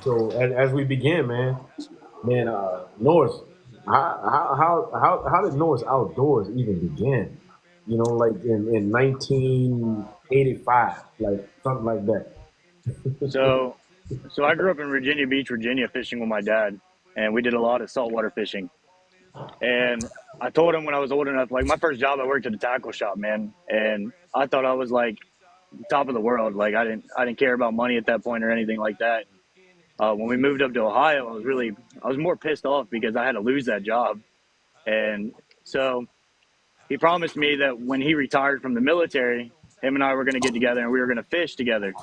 So as we begin, man, Norse, how did Norse Outdoors even begin? You know, like in 1985, like something like that. So, so I grew up in Virginia Beach, Virginia, fishing with my dad, and we did a lot of saltwater fishing. And I told him when I was old enough, like my first job, I worked at a tackle shop, man, and I thought I was like top of the world. Like I didn't care about money at that point or anything like that. When we moved up to Ohio, I was more pissed off because I had to lose that job. And so he promised me that when he retired from the military, him and I were going to get together and we were going to fish together.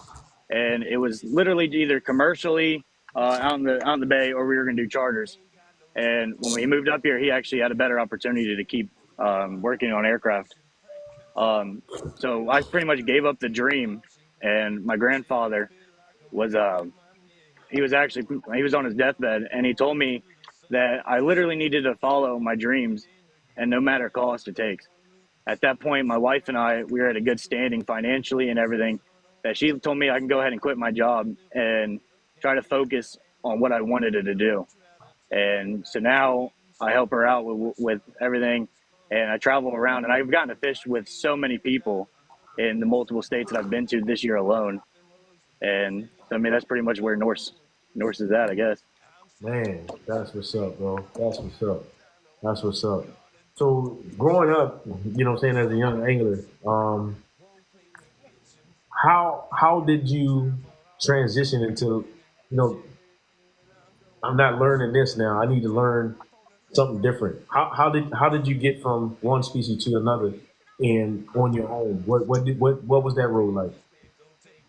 And it was literally either commercially out in the bay, or we were going to do charters. And when we moved up here, he actually had a better opportunity to keep working on aircraft. Um, so I pretty much gave up the dream. And my grandfather was he was on his deathbed, and he told me that I literally needed to follow my dreams, and no matter cost it takes. At that point, my wife and I, we were at a good standing financially and everything. That she told me I can go ahead and quit my job and try to focus on what I wanted it to do. And so now I help her out with everything, and I travel around, and I've gotten to fish with so many people in the multiple states that I've been to this year alone. And I mean, that's pretty much where Norse is at, I guess. Man, that's what's up, bro. That's what's up. That's what's up. So growing up, you know what I'm saying, as a young angler, how did you transition into, you know, I'm not learning this now. I need to learn something different. How did you get from one species to another and on your own? What was that road like?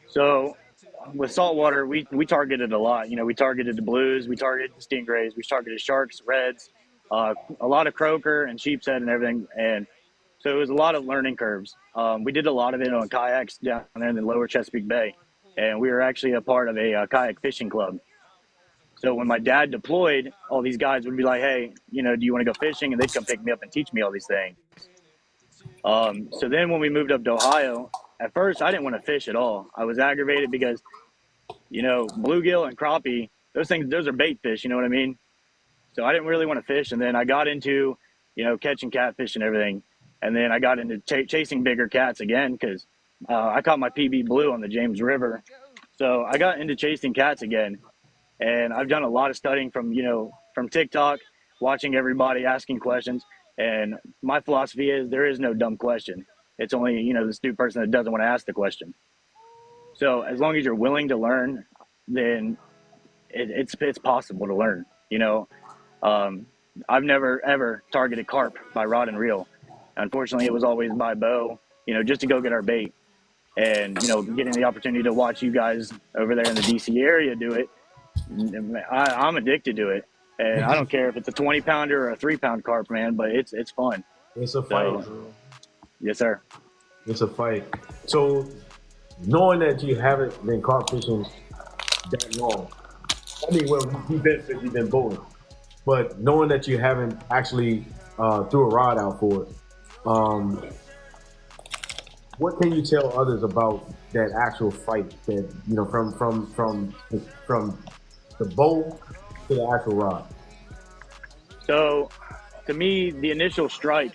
So with saltwater, we targeted a lot. We targeted the blues, we targeted the stingrays, we targeted sharks, reds, a lot of croaker and sheepshead and everything. And so it was a lot of learning curves. We did a lot of it on kayaks down there in the lower Chesapeake Bay, and we were actually a part of a kayak fishing club. So when my dad deployed, all these guys would be like, "Hey, do you want to go fishing?" And they'd come pick me up and teach me all these things. So then when we moved up to Ohio, at first I didn't want to fish at all. I was aggravated because bluegill and crappie, those are bait fish. You know what I mean? So I didn't really want to fish. And then I got into, catching catfish and everything. And then I got into chasing bigger cats again because I caught my PB blue on the James River. So I got into chasing cats again. And I've done a lot of studying from TikTok, watching everybody, asking questions. And my philosophy is there is no dumb question. It's only, the stupid person that doesn't want to ask the question. So as long as you're willing to learn, then it's possible to learn. Um, I've never ever targeted carp by rod and reel. Unfortunately, it was always by bow. Just to go get our bait, and getting the opportunity to watch you guys over there in the DC area do it. I'm addicted to it, and I don't care if it's a 20 pounder or a 3 pound carp, man. But it's fun. It's a fight, So bro. yes, sir. It's a fight. So knowing that you haven't been caught fishing that long, I mean, well, you've been bowling, but knowing that you haven't actually threw a rod out for it, um, what can you tell others about that actual fight? That from the bow to the actual rod. So to me, the initial strike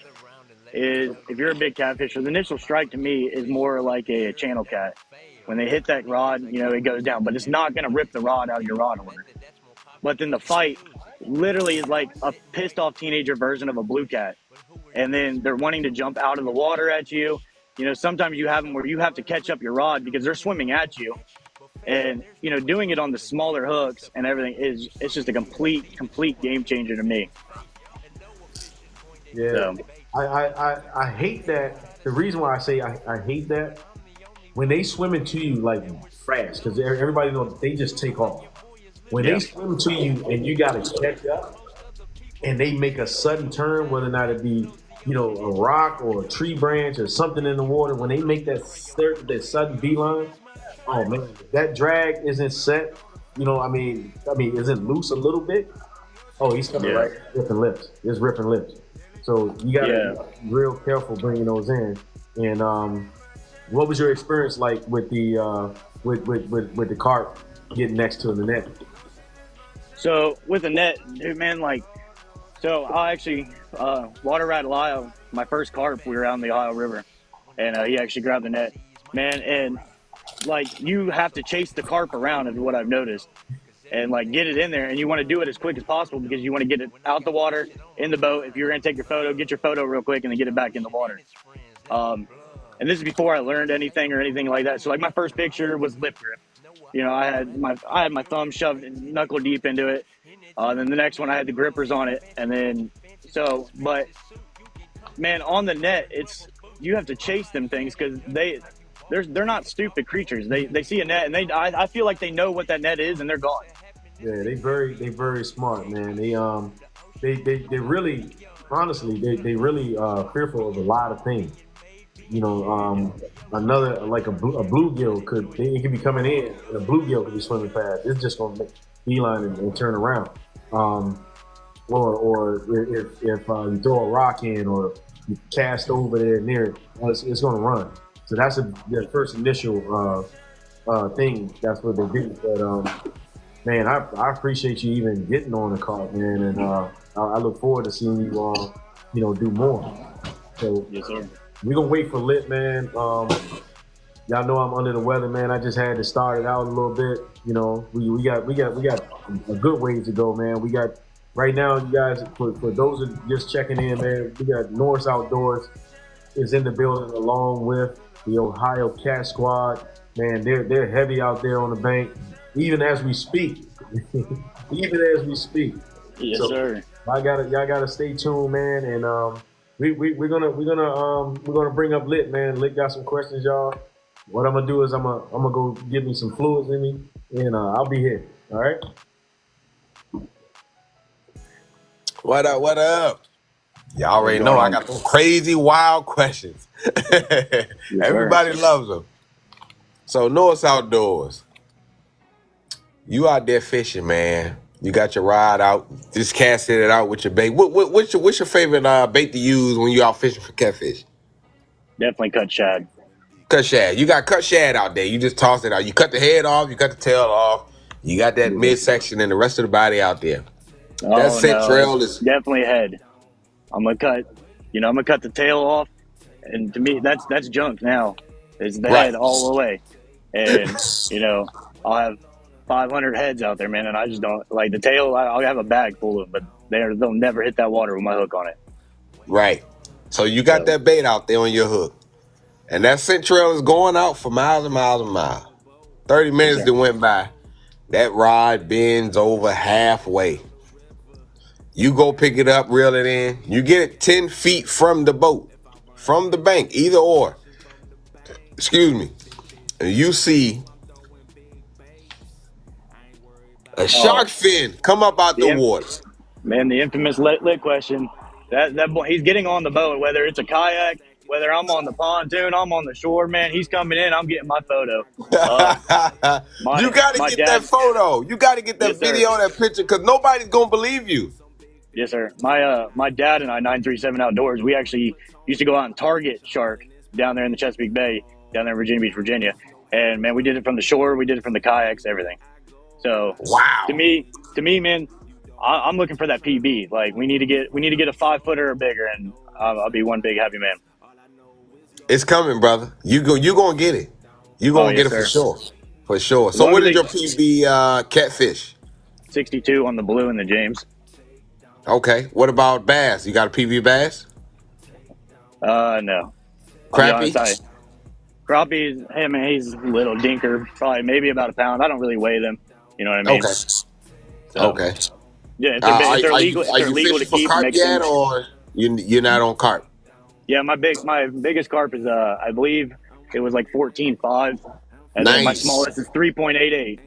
is, if you're a big catfisher, the initial strike to me is more like a channel cat. When they hit that rod, it goes down, but it's not going to rip the rod out of your rod holder. But then the fight literally is like a pissed off teenager version of a blue cat. And then they're wanting to jump out of the water at you. Sometimes you have them where you have to catch up your rod because they're swimming at you. And, doing it on the smaller hooks and everything it's just a complete game changer to me. Yeah, So, I hate that. The reason why I say I hate that, when they swim into you like fast, because everybody knows they just take off. When they yeah. swim to you and you got to catch up, and they make a sudden turn, whether or not it be a rock or a tree branch or something in the water, when they make that sudden beeline, oh man, that drag isn't set. Isn't loose a little bit. Oh, he's coming Yeah. right, ripping lips. It's ripping lips. So you Yeah. gotta be real careful bringing those in. And what was your experience like with the with the cart getting next to the net? So with a net, dude, man, like, so I actually water rat Lyle, my first carp. We were out in the Ohio River, and he actually grabbed the net, man. And like, you have to chase the carp around, is what I've noticed, and like get it in there. And you want to do it as quick as possible because you want to get it out the water, in the boat. If you're gonna take your photo, get your photo real quick, and then get it back in the water. And this is before I learned anything or anything like that. So like, my first picture was lip grip. You know, I had my thumb shoved knuckle deep into it. Then the next one, I had the grippers on it, and then but man, on the net, you have to chase them things because they're not stupid creatures. They see a net, and I feel like they know what that net is, and they're gone. Yeah, they very smart, man. They really, honestly, they really fearful of a lot of things. You know, another like a bluegill it could be coming in, and a bluegill could be swimming past. It's just gonna make beeline and turn around. Or if you throw a rock in or you cast over there near it, it's gonna run. So that's their first initial thing. That's what they do. But man, I appreciate you even getting on the cart, man, and I look forward to seeing you do more. So yes, sir. We're gonna wait for Lit, man. Y'all know I'm under the weather, man. I just had to start it out a little bit. You know, we got a good ways to go, man. We got right now, you guys, for those who are just checking in, man, we got Norse Outdoors is in the building along with the Ohio Cat Squad. Man, they're heavy out there on the bank, even as we speak. Even as we speak. Yes, sir. Y'all gotta stay tuned, man, and we're gonna bring up Lit, man. Lit got some questions, y'all. What I'm gonna do is I'm gonna go get me some fluids in me, and I'll be here. All right. What up? What up? Y'all already know I got some crazy, wild questions. Everybody loves them. So Norse Outdoors, you out there fishing, man. You got your rod out, just casting it out with your bait. What's your favorite bait to use when you out fishing for catfish? Definitely cut shad. Cut shad. You got cut shad out there. You just toss it out. You cut the head off. You cut the tail off. You got that midsection and the rest of the body out there. That scent trail is definitely head. I'm gonna cut the tail off, and to me, that's junk now. It's the head all the way, and I'll have 500 heads out there, man, and I just don't like the tail. I'll have a bag full of them, but they'll never hit that water with my hook on it. Right. So you got that bait out there on your hook, and that scent trail is going out for miles and miles and miles. 30 minutes that went by, that rod bends over halfway. You go pick it up, reel it in. You get it 10 feet from the boat, from the bank, either or. Excuse me. And you see a shark fin come up out the water. Man, the infamous lit question. That boy, he's getting on the boat, whether it's a kayak, whether I'm on the pontoon, I'm on the shore, man, he's coming in, I'm getting my photo. You got to get that photo. You got to get that video, that picture, because nobody's going to believe you. Yes, sir. My dad and I, 937 Outdoors, we actually used to go out and target shark down there in the Chesapeake Bay, down there in Virginia Beach, Virginia. And, man, we did it from the shore. We did it from the kayaks, everything. So, wow. To me, man, I'm looking for that PB. Like, we need to get a 5-footer or bigger, and I'll be one big happy man. It's coming, brother. You gonna get it. You gonna get it for sure. For sure. So what is your PB catfish? 62 on the blue and the James. Okay. What about bass? You got a PB bass? No. Crappie? Crappie, hey man, he's a little dinker, probably maybe about a pound. I don't really weigh them. You know what I mean? Okay. So, okay. Yeah, if they're legal, are you legal to fishing keep. For carp yet, or you're not on carp? Yeah, my biggest carp is I believe it was like 14.5, and then my smallest is 3.88.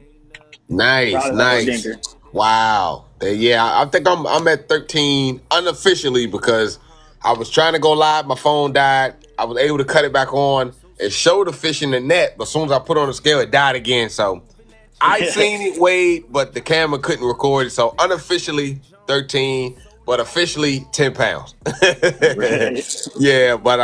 Nice. Wow. Yeah, I think I'm at 13 unofficially because I was trying to go live. My phone died. I was able to cut it back on. It showed the fish in the net, but as soon as I put on the scale, it died again. So I seen it weighed, but the camera couldn't record it. So unofficially 13, but officially 10 pounds. Yeah, but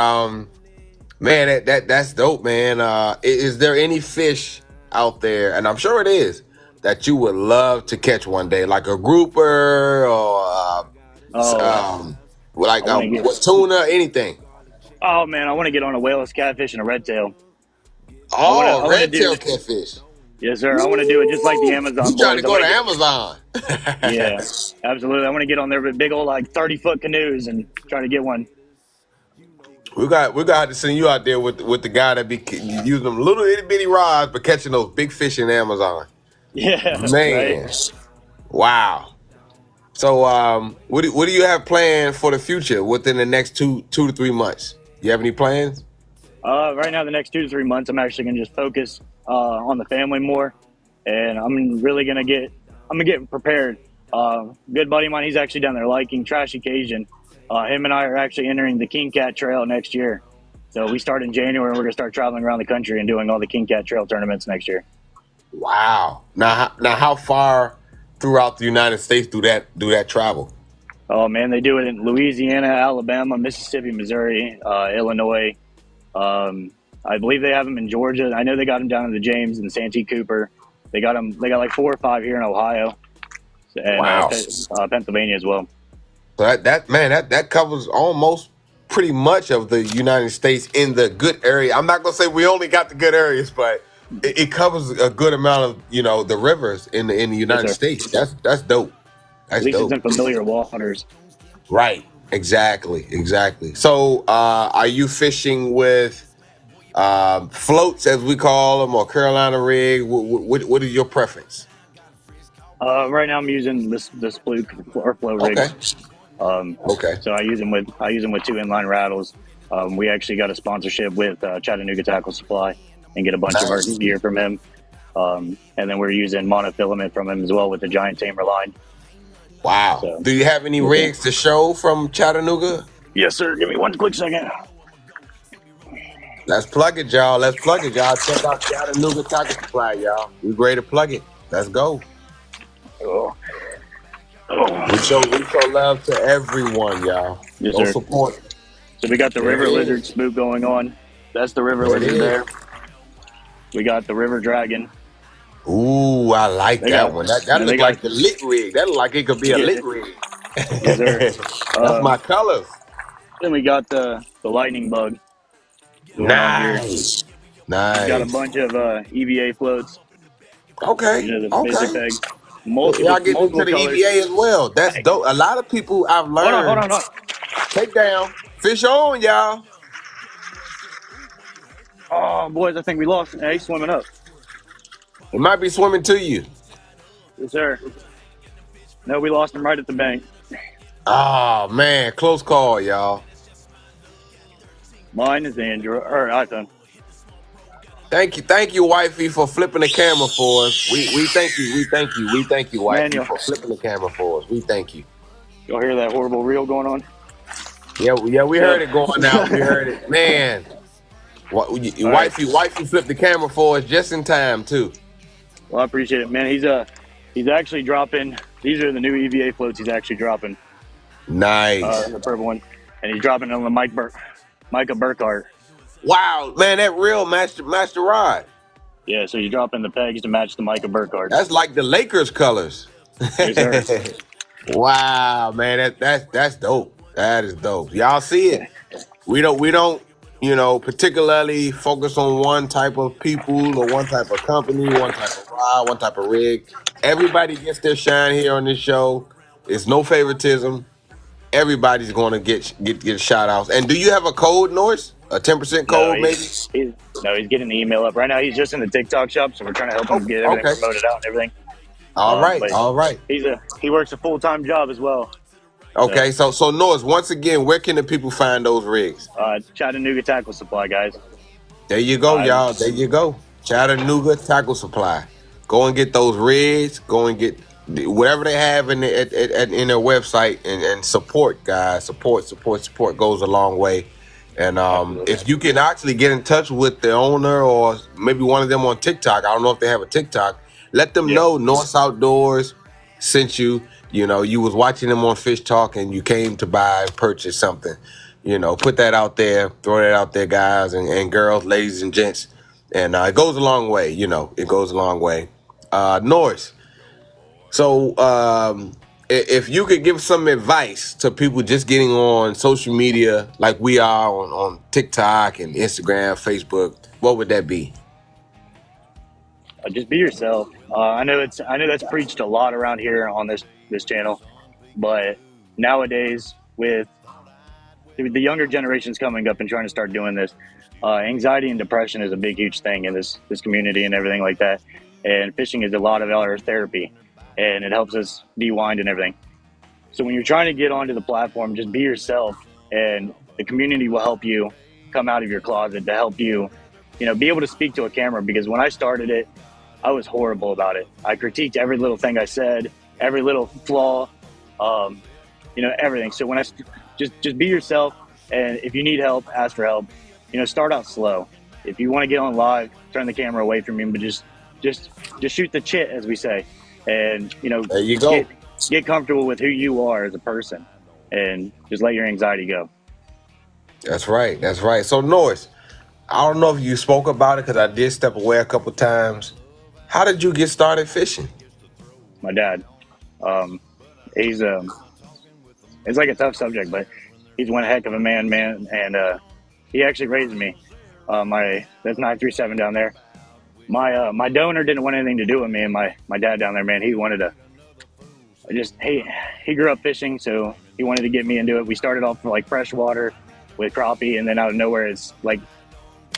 man, that's dope, man. Is there any fish out there, and I'm sure it is, that you would love to catch one day, like a grouper or like what, tuna, anything? Oh man, I want to get on a whaleless catfish and a red tail. Oh, red tail catfish. Yes, sir. I want to do it just like the Amazon boys. You trying to go to Amazon? Yeah, absolutely. I want to get on there with big old like 30-foot canoes and try to get one. We got to send you out there with the guy that be using them little itty bitty rods but catching those big fish in Amazon. Yeah, man. Right. Wow. So what do you have planned for the future within the next two to 3 months? You have any plans? Right now, the next 2 to 3 months, I'm actually gonna just focus on the family more, and I'm gonna get prepared. Good buddy of mine, he's actually down there liking Trashy Cajun. Him and I are actually entering the King Cat Trail next year. So we start in January, and we're gonna start traveling around the country and doing all the King Cat Trail tournaments next year. Wow. Now how far throughout the United States do that travel? Oh man, they do it in Louisiana, Alabama, Mississippi, Missouri, Illinois. I believe they have them in Georgia. I know they got them down in the James and Santee Cooper. They got like 4 or 5 here in Ohio, and wow. Pennsylvania as well. So that covers almost pretty much of the United States in the good area. I'm not gonna say we only got the good areas, but it covers a good amount of the rivers in the United States. That's dope. At least it's in familiar waters. Right. Exactly. So are you fishing with floats, as we call them, or Carolina rig? What is your preference? Right now I'm using this fluke or flow rigs. Okay. So I use them with 2 inline rattles. We actually got a sponsorship with Chattanooga Tackle Supply and get a bunch of our gear from him. And then we're using monofilament from him as well with the giant tamer line. Wow. So, do you have any rigs to show from Chattanooga? Yes, sir. Give me one quick second. Let's plug it, y'all. Check out Chattanooga Tackle Supply, y'all. We ready to plug it. Let's go. We show love to everyone, y'all. Yes, sir. Support. So we got the river lizard spook going on. That's the river lizard there. We got the river dragon. Ooh, I like that one. That looks like the lit rig. That look like it could be a lit rig. Yes, sir. That's my colors. Then we got the lightning bug. Nice. We got a bunch of EVA floats. Okay. The basic pegs. Y'all get into the colors. EVA as well. That's dope. A lot of people I've learned. Hold on. Take down. Fish on, y'all. Oh, boys, I think we lost. Hey, he's swimming up. It might be swimming to you. Yes, sir. No, we lost him right at the bank. Oh, man. Close call, y'all. Mine is Android or iPhone. Thank you, wifey, for flipping the camera for us. We thank you, wifey, for flipping the camera for us. We thank you. Y'all hear that horrible reel going on? Yeah, we heard it going out. We heard it, man. Wifey flipped the camera for us just in time too. Well, I appreciate it, man. He's actually dropping. These are the new EVA floats. He's actually dropping. Nice. The purple one, and he's dropping it on the Micah Burkhart. Wow, man, that reel matched the rod. Yeah, so you're dropping the pegs to match the Micah Burkhart. That's like the Lakers colors. Yes, sir. Wow, man, that's dope. That is dope. Y'all see it. We don't particularly focus on one type of people or one type of company, one type of rod, one type of rig. Everybody gets their shine here on this show. It's no favoritism. Everybody's going to get shout outs. And do you have a code, Norse? A 10% code, maybe? He's getting the email up. Right now, he's just in the TikTok shop, so we're trying to help him get everything promoted out and everything. All right. He works a full-time job as well. Okay, so Norse, once again, where can the people find those rigs? Chattanooga Tackle Supply, guys. There you go, y'all. There you go. Chattanooga Tackle Supply. Go and get those rigs. Go and get whatever they have in their website and support, guys. Support goes a long way. And if you can actually get in touch with the owner or maybe one of them on TikTok, I don't know if they have a TikTok, let them know Norse Outdoors sent you. You was watching them on Fish Talk and you came to buy and purchase something. Put that out there, throw that out there, guys and girls, ladies and gents. And it goes a long way, it goes a long way. Norse. So if you could give some advice to people just getting on social media like we are on TikTok and Instagram, Facebook, what would that be? Just be yourself. I know that's preached a lot around here on this channel, but nowadays with the younger generations coming up and trying to start doing this, anxiety and depression is a big, huge thing in this community and everything like that. And fishing is a lot of our therapy, and it helps us de-wind and everything. So when you're trying to get onto the platform, just be yourself, and the community will help you come out of your closet to help you, be able to speak to a camera. Because when I started it, I was horrible about it. I critiqued every little thing I said, every little flaw, everything. So when just be yourself, and if you need help, ask for help. Start out slow. If you want to get on live, turn the camera away from you, but just shoot the chit, as we say, and there you go. Get comfortable with who you are as a person, and just let your anxiety go. That's right. That's right. So Norse, I don't know if you spoke about it because I did step away a couple times. How did you get started fishing? My dad. He's it's like a tough subject, but he's one heck of a man, and he actually raised me. That's 937 down there. My donor didn't want anything to do with me, and my dad down there, man, he wanted to he grew up fishing, so he wanted to get me into it. We started off like freshwater with crappie, and then out of nowhere it's like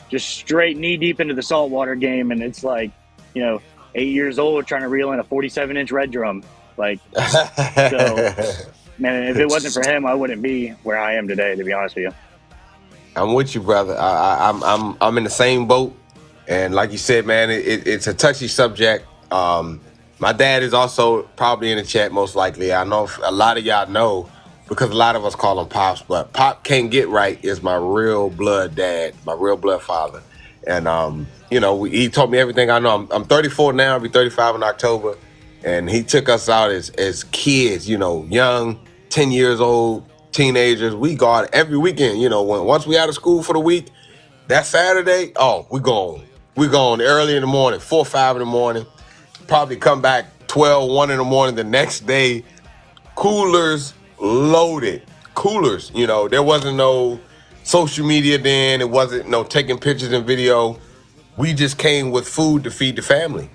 just straight knee deep into the saltwater game, and it's like 8 years old trying to reel in a 47-inch red drum. Like, so, man, if it wasn't for him, I wouldn't be where I am today, to be honest with you. I'm with you, brother. I'm in the same boat, and like you said, man, it's a touchy subject. My dad is also probably in the chat, most likely. I know a lot of y'all know because a lot of us call him Pops, but Pop Can't Get Right is my real blood dad, my real blood father. And, he taught me everything I know. I'm 34 now, I'll be 35 in October. And he took us out as kids, young, 10 years old, teenagers. We go out every weekend, once we out of school for the week, that Saturday, we gone. We gone early in the morning, 4 or 5 in the morning. Probably come back 12, 1 in the morning the next day. Coolers loaded. Coolers, there wasn't no social media then. It wasn't no taking pictures and video. We just came with food to feed the family,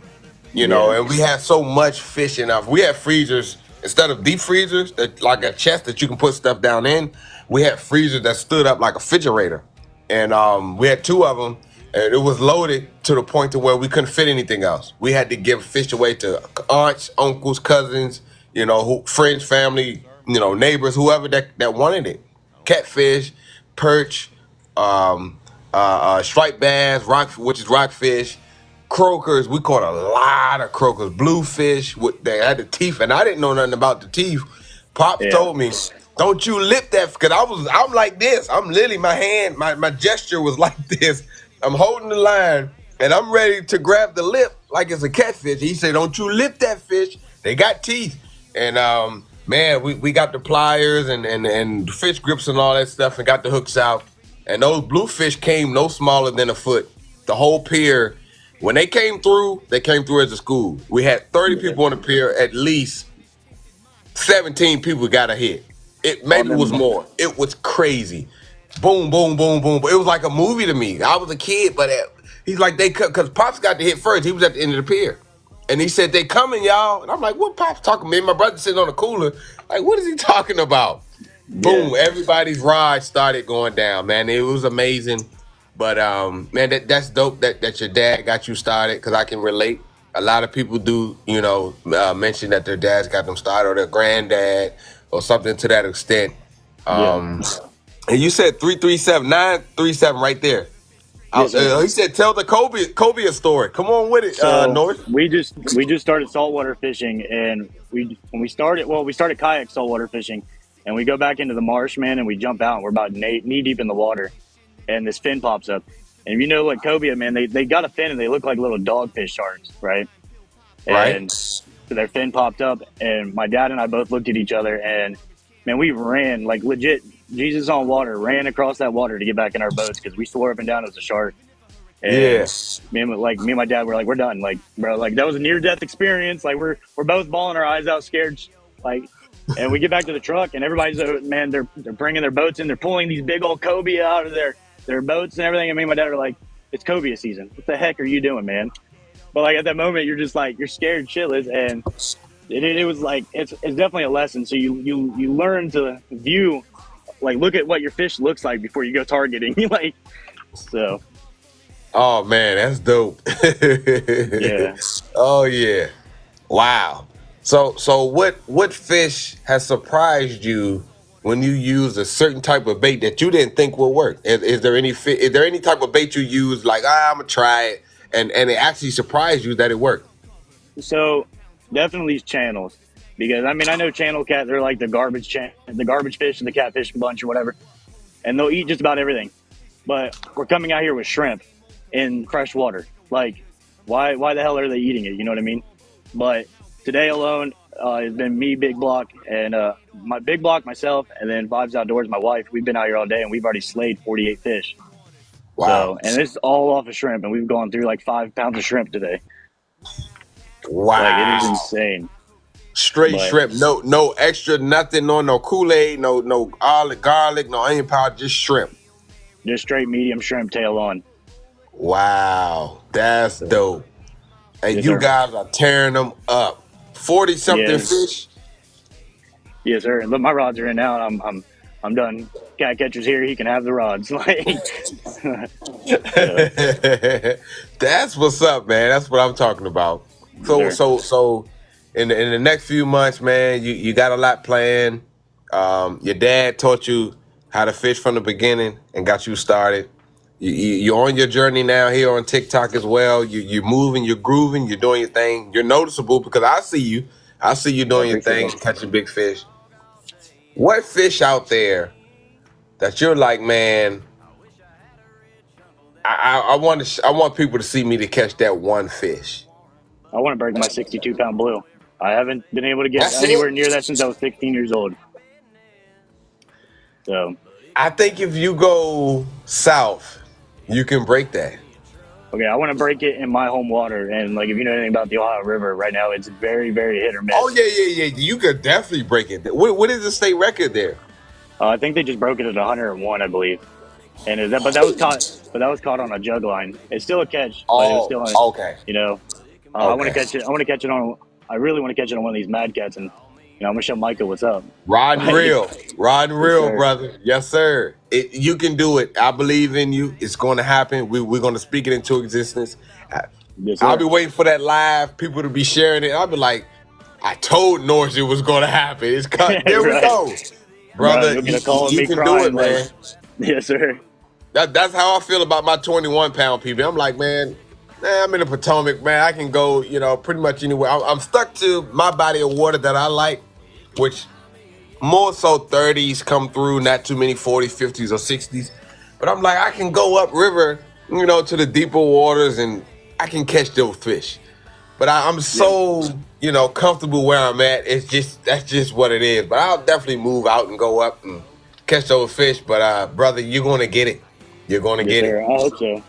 and we had so much fish in our. We had freezers instead of deep freezers, that like a chest that you can put stuff down in. We had freezers that stood up like a refrigerator, and we had 2 of them, and it was loaded to the point to where we couldn't fit anything else. We had to give fish away to aunts, uncles, cousins, friends, family, neighbors, whoever that wanted it. Catfish, perch, striped bass, which is rockfish, croakers. We caught a lot of croakers, bluefish. They had the teeth, and I didn't know nothing about the teeth. Pops told me, "Don't you lip that," because I'm like this. I'm literally my gesture was like this. I'm holding the line, and I'm ready to grab the lip like it's a catfish. He said, "Don't you lip that fish. They got teeth." And man, we got the pliers and fish grips and all that stuff, and got the hooks out. And those bluefish came no smaller than a foot. The whole pier, when they came through as a school. We had 30 people on the pier. At least 17 people got a hit. It maybe was more. It was crazy. Boom, boom, boom, boom. It was like a movie to me. I was a kid, but he's like, they cut, because Pops got the hit first. He was at the end of the pier. And he said, "They coming, y'all." And I'm like, what Pops talking? Me and my brother sitting on the cooler. Like, what is he talking about? Boom, everybody's ride started going down, man. It was amazing. But, man, that's dope that your dad got you started, because I can relate. A lot of people do, mention that their dads got them started, or their granddad, or something to that extent. And you said 937 right there. He said, "Tell the Kobe story." Come on with it, North. We just started saltwater fishing, and we started kayak saltwater fishing, and we go back into the marsh, man, and we jump out, and we're about knee deep in the water, and this fin pops up, and like cobia, man, they got a fin, and they look like little dogfish sharks, right? And so their fin popped up, and my dad and I both looked at each other, and man, we ran like legit. Jesus on water, ran across that water to get back in our boats because we swore up and down it was a shark. Yeah. And me and my dad were like, we're done. Like, bro, like that was a near death experience. Like we're both bawling our eyes out, scared. Like, and we get back to the truck, and everybody's man, they're bringing their boats in. They're pulling these big old cobia out of their boats and everything. And me and my dad are like, it's cobia season. What the heck are you doing, man? But like at that moment, you're just like, you're scared shitless, and it was like it's definitely a lesson. So you learn to view, like, look at what your fish looks like before you go targeting. Like, so. Oh man, that's dope. Yeah. Oh yeah. Wow. So what fish has surprised you when you use a certain type of bait that you didn't think would work? Is there any type of bait you use like I'm gonna try it and it actually surprised you that it worked? So definitely channels, because I mean I know channel cat, they're like the garbage fish and the catfish bunch or whatever, and they'll eat just about everything. But we're coming out here with shrimp in fresh water. Like, why the hell are they eating it? You know what I mean? But today alone, it's been me, Big Block, and my Big Block, myself, and then Vibes Outdoors, my wife. We've been out here all day, and we've already slayed 48 fish. Wow. So, and this is all off of shrimp, and we've gone through like 5 pounds of shrimp today. Wow. Like, it is insane. Straight shrimp, no extra nothing, no Kool-Aid, no garlic, no onion powder, just shrimp. Just straight medium shrimp tail on. Wow, that's dope. And Yes, you sir. guys are tearing them up. 40-something Yes. fish. Yes, sir. Look, my rods are in now, and I'm done. Cat catcher's here; he can have the rods. Like, That's what's up, man. That's what I'm talking about. Sure. So in the next few months, man, you got a lot planned. Your dad taught you how to fish from the beginning and got you started. You're on your journey now here on TikTok as well. You're moving, you're grooving, you're doing your thing. You're noticeable because I see you. I see you doing your thing, catching big fish. What fish out there that you're like, man, I want people to see me to catch that one fish? I want to break my 62-pound blue. I haven't been able to get That's anywhere it? near that since I was 16 years old. So, I think if you go south, you can break that. okay, I want to break it in my home water. And, like, if you know anything about the Ohio River right now, it's very, very hit or miss. Oh yeah. You could definitely break it. What is the state record there? I think they just broke it at 101, I believe. And that was caught on a jug line. It's still a catch, but it was still on. Okay. You know, I want to catch it. I really want to catch it on one of these Mad Cats, and I'm gonna show Micah what's up. Riding real, Sir. brother. Yes, sir. You can do it. I believe in you. It's going to happen. We're going to speak it into existence. Yes, sir. I'll be waiting for that live, people to be sharing it. I'll be like, I told Norse it was going to happen. It's cut. There we Right. go, brother. You'll get a call of you me can crying, do it, man. Yes, sir. That's how I feel about my 21-pound people. I'm like, man, I'm in the Potomac, man. I can go, pretty much anywhere. I'm stuck to my body of water that I like, which more so 30s come through, not too many 40s, 50s, or 60s. But I'm like, I can go upriver, to the deeper waters, and I can catch those fish. But I'm so, comfortable where I'm at. That's just what it is. But I'll definitely move out and go up and catch those fish. But brother, you're gonna get it. You're gonna get Sir. it. I hope so.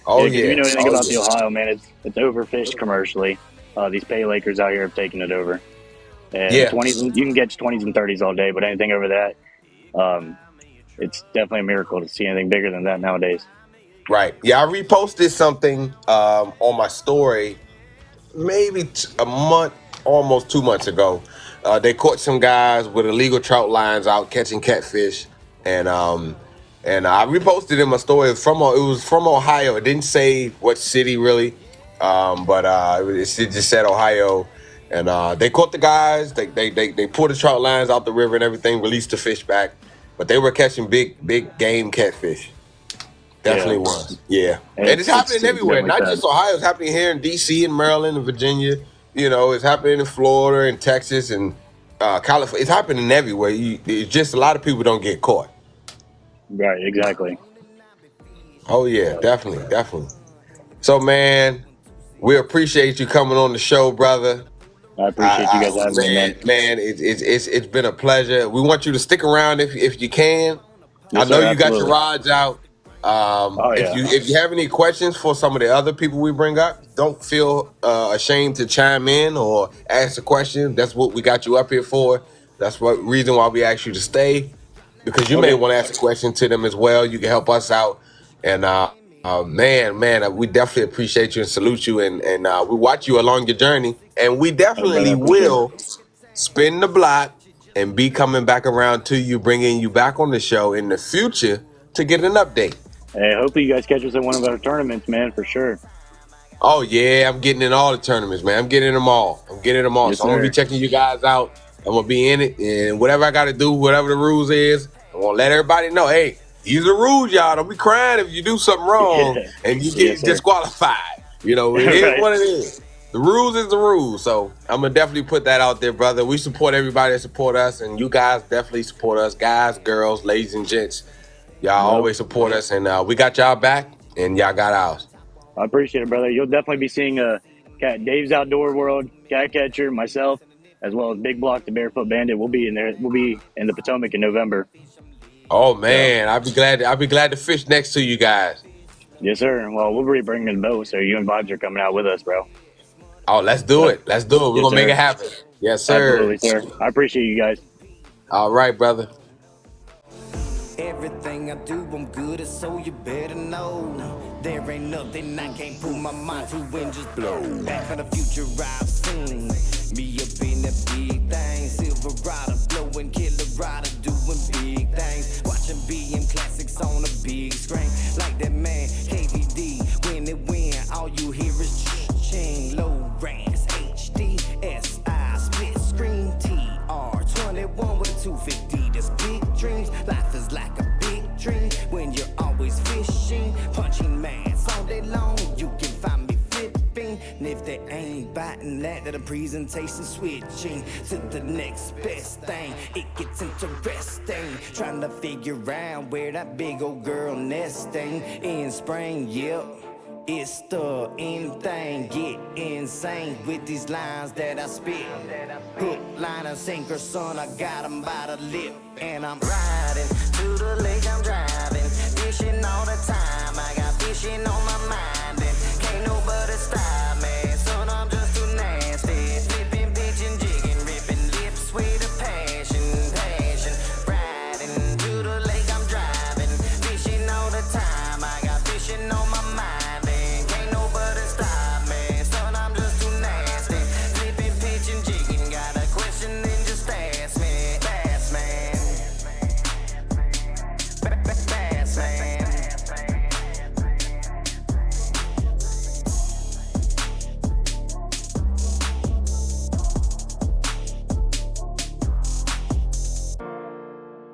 Oh If you know anything about the yeah. Ohio, man, it's overfished commercially. These pay lakers out here have taken it over. And Yeah. 20s, you can catch 20s and 30s all day, but anything over that, it's definitely a miracle to see anything bigger than that nowadays. Right. Yeah, I reposted something on my story maybe a month, almost 2 months ago. They caught some guys with illegal trout lines out catching catfish, and I reposted in my story. It was from Ohio. It didn't say what city really, but it just said Ohio. And they caught the guys. They pulled the trout lines out the river and everything, released the fish back, but they were catching big game catfish. Definitely was. Yeah. And it's happening everywhere. Not just Ohio. It's happening here in D.C. and Maryland and Virginia. It's happening in Florida and Texas and California. It's happening everywhere. It's just a lot of people don't get caught. Right, exactly. Oh, yeah. Definitely. So, man, we appreciate you coming on the show, brother. I appreciate you guys having me, man. Man, it's been a pleasure. We want you to stick around if you can. Yes, I know sir, you got your absolutely. rods out. If you have any questions for some of the other people we bring up, don't feel ashamed to chime in or ask a question. That's what we got you up here for. That's what reason why we asked you to stay, because you may want to ask a question to them as well. You can help us out. And man, we definitely appreciate you and salute you, and we watch you along your journey. And we definitely will spin the block and be coming back around to you, bringing you back on the show in the future to get an update. Hey, hopefully you guys catch us at one of our tournaments, man, for sure. Oh, yeah, I'm getting in all the tournaments, man. I'm getting them all. Yes, so I'm going to be checking you guys out. I'm going to be in it, and whatever I got to do, whatever the rules is, I'm going to let everybody know, hey, these are the rules, y'all. Don't be crying if you do something wrong and you get disqualified. You know, it is what it is. The rules is the rules. So I'm going to definitely put that out there, brother. We support everybody that support us, and you guys definitely support us, guys, girls, ladies, and gents. Y'all always support us, and we got y'all back, and y'all got ours. I appreciate it, brother. You'll definitely be seeing Dave's Outdoor World, Cat Catcher, myself, as well as Big Block, the Barefoot Bandit. We'll be in there. We'll be in the Potomac in November. Oh man, I'll be glad to fish next to you guys. Yes, sir. Well, we'll be bringing the boat, so you and Vibes are coming out with us, bro. Oh, let's do it. We're gonna make it happen. Yes, sir. Absolutely, sir. I appreciate you guys. All right, brother. Everything I do, I'm good at, so you better know. There ain't nothing I can't put my mind to and just blow. Back for the future I've seen. Me up in the big thing. Silverado blowing, killer rider doing big things. Watching BM classics on a big screen. Like that man, KVD, when it win, all you hear is ching. Low ranks, HD, SI, split screen, TR21 with a 250. That's big dreams. Life is like a big dream when you're always fishing, punching mans all day long. You can find me flipping, and if they ain't biting that, then the presentation switching to the next best thing. It gets interesting, trying to figure out where that big old girl nesting in spring. Yep. It's the end thing, get insane with these lines that I spit. Hook, line, and sinker, son, I got them by the lip. And I'm riding to the lake, I'm driving, fishing all the